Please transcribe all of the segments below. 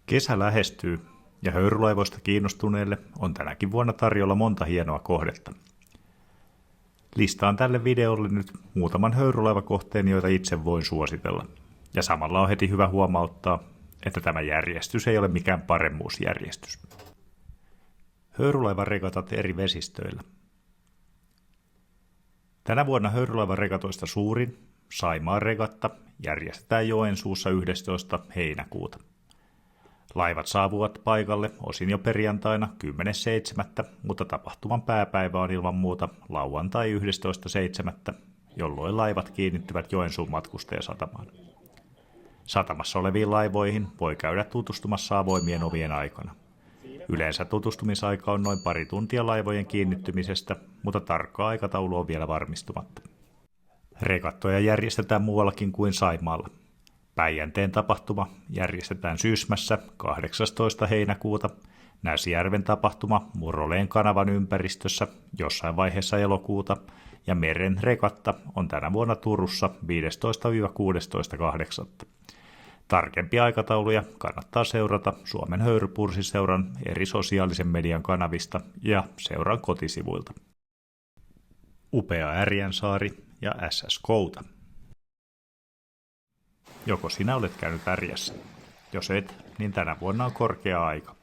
Kesä lähestyy ja höyrylaivoista kiinnostuneille on tänäkin vuonna tarjolla monta hienoa kohdetta. Listaan tälle videolle nyt muutaman höyrylaivakohteen, joita itse voin suositella. Ja samalla on heti hyvä huomauttaa, että tämä järjestys ei ole mikään paremmuusjärjestys. Höyrylaivaregatat eri vesistöillä. Tänä vuonna höyrylaivaregatoista suurin, Saimaan regatta, järjestetään Joensuussa 11. heinäkuuta. Laivat saapuvat paikalle osin jo perjantaina 10.7., mutta tapahtuman pääpäivä on ilman muuta lauantai 11.7., jolloin laivat kiinnittyvät Joensuun matkustajasatamaan. Satamassa oleviin laivoihin voi käydä tutustumassa avoimien ovien aikana. Yleensä tutustumisaika on noin pari tuntia laivojen kiinnittymisestä, mutta tarkkaa aikataulu on vielä varmistumatta. Regattoja järjestetään muuallakin kuin Saimaalla. Päijänteen tapahtuma järjestetään Sysmässä 18. heinäkuuta, Näsijärven tapahtuma Muroleen kanavan ympäristössä jossain vaiheessa elokuuta ja Meren regatta on tänä vuonna Turussa 15-16.8. Tarkempia aikatauluja kannattaa seurata Suomen höyrypurssiseuran eri sosiaalisen median kanavista ja seuran kotisivuilta. Upea Ärjänsaari ja SS Kouta. Joko sinä olet käynyt Ärjässä? Jos et, niin tänä vuonna on korkea aika.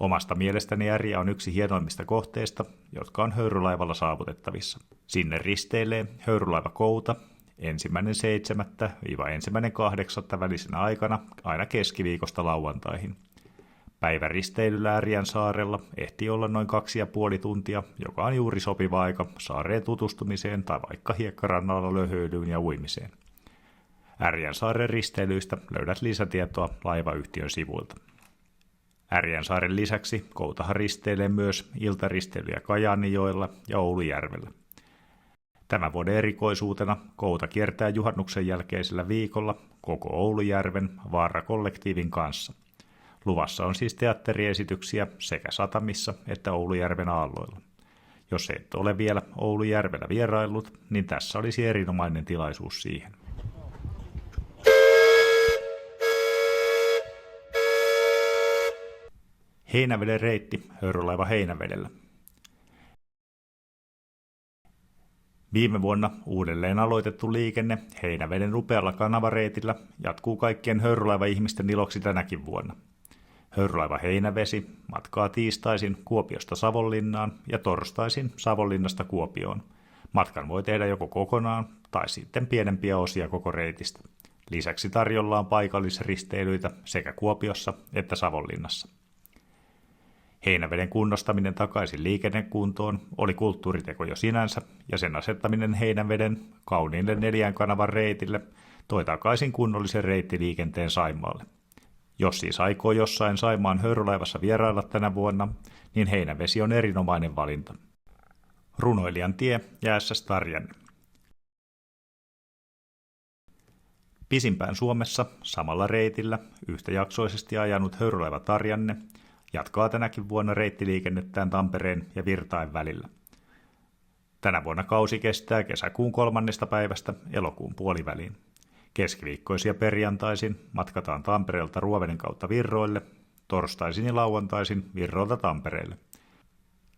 Omasta mielestäni Ärjä on yksi hienoimmista kohteista, jotka on höyrylaivalla saavutettavissa. Sinne risteilee höyrylaiva Kouta 1.7.–1.8. välisenä aikana aina keskiviikosta lauantaihin. Päiväristeilyllä Ärjänsaarella ehtii olla noin 2,5 tuntia, joka on juuri sopiva aika saareen tutustumiseen tai vaikka hiekkarannalla löhöilyyn ja uimiseen. Ärjänsaaren risteilyistä löydät lisätietoa laivayhtiön sivuilta. Ärjänsaaren lisäksi Koutahan risteilee myös iltaristeilyjä Kajaanijoella ja Oulujärvellä. Tämän vuoden erikoisuutena Kouta kiertää juhannuksen jälkeisellä viikolla koko Oulujärven Vaara-kollektiivin kanssa. Luvassa on siis teatteriesityksiä sekä satamissa että Oulujärven aalloilla. Jos et ole vielä Oulujärvellä vieraillut, niin tässä olisi erinomainen tilaisuus siihen. Heinäveden reitti höyrylaiva Heinävedellä. Viime vuonna uudelleen aloitettu liikenne Heinäveden upealla kanavareitillä jatkuu kaikkien höyrylaiva-ihmisten iloksi tänäkin vuonna. Höyrylaiva Heinävesi matkaa tiistaisin Kuopiosta Savonlinnaan ja torstaisin Savonlinnasta Kuopioon. Matkan voi tehdä joko kokonaan tai sitten pienempiä osia koko reitistä. Lisäksi tarjolla on paikallisristeilyitä sekä Kuopiossa että Savonlinnassa. Heinäveden kunnostaminen takaisin liikennekuntoon oli kulttuuriteko jo sinänsä, ja sen asettaminen Heinäveden kauniille 4 kanavan reitille toi takaisin kunnollisen reittiliikenteen Saimaalle. Jos siis aikoo jossain Saimaan höyrylaivassa vierailla tänä vuonna, niin Heinävesi on erinomainen valinta. Runoilijan tie ja SS Tarjanne. Pisimpään Suomessa samalla reitillä yhtäjaksoisesti ajanut höyrylaiva Tarjanne jatkaa tänäkin vuonna reittiliikennettään Tampereen ja Virtain välillä. Tänä vuonna kausi kestää kesäkuun 3. päivästä elokuun puoliväliin. Keskiviikkoisia perjantaisin matkataan Tampereelta Ruovenen kautta Virroille, torstaisin ja lauantaisin Virroilta Tampereelle.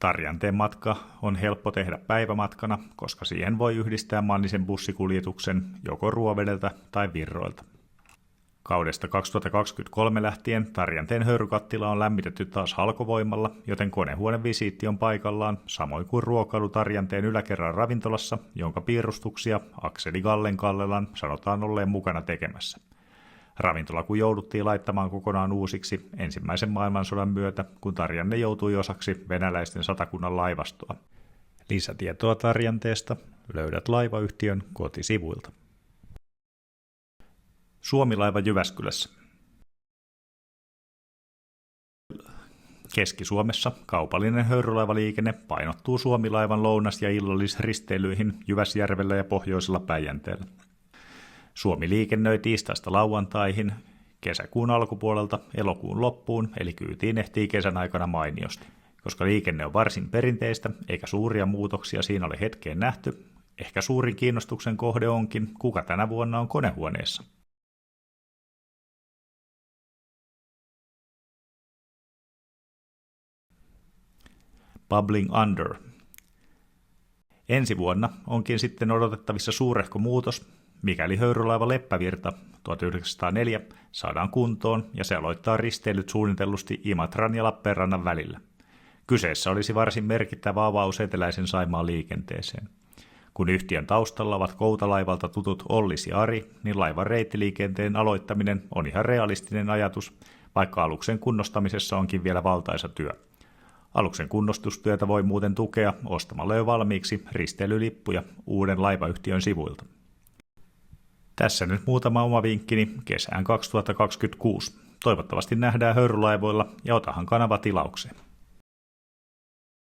Tarjanteen matka on helppo tehdä päivämatkana, koska siihen voi yhdistää maanisen bussikuljetuksen joko Ruovedelta tai Virroilta. Kaudesta 2023 lähtien Tarjanteen höyrykattila on lämmitetty taas halkovoimalla, joten konehuonevisiitti on paikallaan, samoin kuin ruokailu Tarjanteen yläkerran ravintolassa, jonka piirustuksia Akseli Gallen-Kallelan sanotaan olleen mukana tekemässä. Ravintola kun jouduttiin laittamaan kokonaan uusiksi ensimmäisen maailmansodan myötä, kun Tarjanne joutui osaksi venäläisten satakunnan laivastoa. Lisätietoa Tarjanteesta löydät laivayhtiön kotisivuilta. Suomilaiva Jyväskylässä. Keski-Suomessa kaupallinen höyrylaivaliikenne painottuu Suomilaivan lounas- ja illallisristeilyihin Jyväsjärvellä ja Pohjoisella Päijänteellä. Suomi liikennöi tiistaista lauantaihin kesäkuun alkupuolelta elokuun loppuun, eli kyytiin ehtii kesän aikana mainiosti. Koska liikenne on varsin perinteistä eikä suuria muutoksia siinä ole hetkeen nähty, ehkä suurin kiinnostuksen kohde onkin, kuka tänä vuonna on konehuoneessa. Bubbling Under. Ensi vuonna onkin sitten odotettavissa suurehko muutos, mikäli höyrylaiva Leppävirta 1904 saadaan kuntoon ja se aloittaa risteilyt suunnitellusti Imatran ja Lappeenrannan välillä. Kyseessä olisi varsin merkittävä avaus eteläisen Saimaan liikenteeseen. Kun yhtiön taustalla ovat Koutalaivalta tutut Ollis ja Ari, niin laivan reittiliikenteen aloittaminen on ihan realistinen ajatus, vaikka aluksen kunnostamisessa onkin vielä valtaisa työ. Aluksen kunnostustyötä voi muuten tukea ostamalla jo valmiiksi risteilylippuja uuden laivayhtiön sivuilta. Tässä nyt muutama oma vinkkini kesään 2026. Toivottavasti nähdään höyrylaivoilla ja otahan kanava tilaukseen.